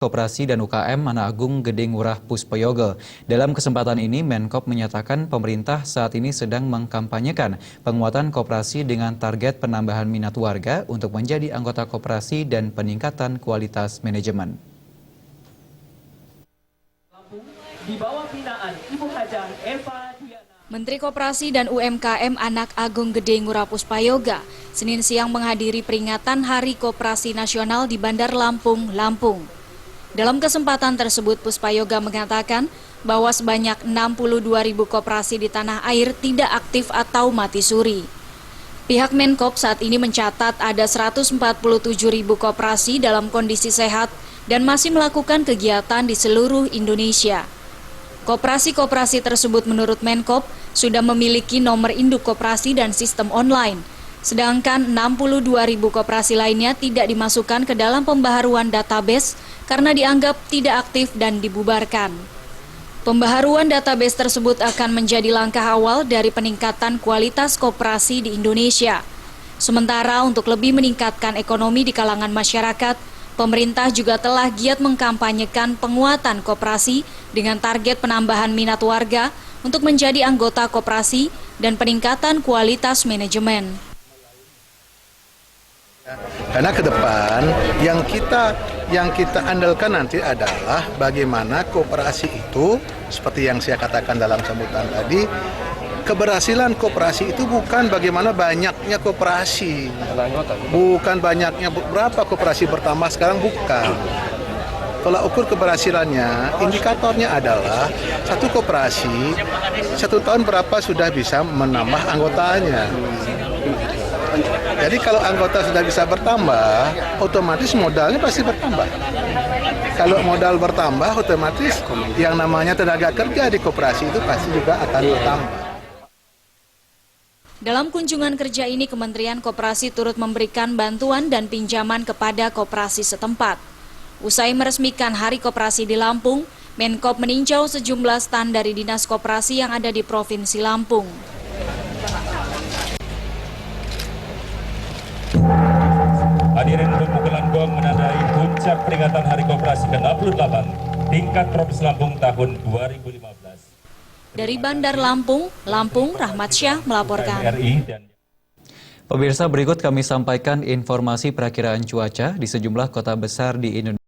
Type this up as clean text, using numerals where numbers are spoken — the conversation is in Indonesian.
Koperasi dan UKM Anak Agung Gede Ngurah Puspayoga. Dalam kesempatan ini, Menkop menyatakan pemerintah saat ini sedang mengkampanyekan penguatan koperasi dengan target penambahan minat warga untuk menjadi anggota koperasi dan peningkatan kualitas manajemen. Menteri Koperasi dan UMKM Anak Agung Gede Ngurah Puspayoga Senin siang menghadiri peringatan Hari Koperasi Nasional di Bandar Lampung, Lampung. Dalam kesempatan tersebut, Puspayoga mengatakan bahwa sebanyak 62.000 koperasi di tanah air tidak aktif atau mati suri. Pihak Menkop saat ini mencatat ada 147.000 koperasi dalam kondisi sehat dan masih melakukan kegiatan di seluruh Indonesia. Koperasi-koperasi tersebut menurut Menkop sudah memiliki nomor induk koperasi dan sistem online. Sedangkan 62.000 koperasi lainnya tidak dimasukkan ke dalam pembaharuan database karena dianggap tidak aktif dan dibubarkan. Pembaharuan database tersebut akan menjadi langkah awal dari peningkatan kualitas koperasi di Indonesia. Sementara untuk lebih meningkatkan ekonomi di kalangan masyarakat, pemerintah juga telah giat mengkampanyekan penguatan koperasi dengan target penambahan minat warga untuk menjadi anggota koperasi dan peningkatan kualitas manajemen. Karena ke depan yang kita andalkan nanti adalah bagaimana koperasi itu, seperti yang saya katakan dalam sambutan tadi, keberhasilan koperasi itu bukan bagaimana banyaknya koperasi, bukan banyaknya berapa koperasi bertambah sekarang, bukan. Kalau ukur keberhasilannya, indikatornya adalah satu koperasi, 1 tahun berapa sudah bisa menambah anggotanya. Jadi kalau anggota sudah bisa bertambah, otomatis modalnya pasti bertambah. Kalau modal bertambah, otomatis yang namanya tenaga kerja di koperasi itu pasti juga akan bertambah. Dalam kunjungan kerja ini, Kementerian Koperasi turut memberikan bantuan dan pinjaman kepada koperasi setempat. Usai meresmikan Hari Koperasi di Lampung, Menkop meninjau sejumlah stand dari Dinas Koperasi yang ada di Provinsi Lampung. Hadirin pemukulan gong menandai puncak peringatan Hari Koperasi ke-68 tingkat Provinsi Lampung tahun 2015. Dari Bandar Lampung, Rahmat Syah melaporkan. Pemirsa, berikut kami sampaikan informasi perakiraan cuaca di sejumlah kota besar di Indonesia.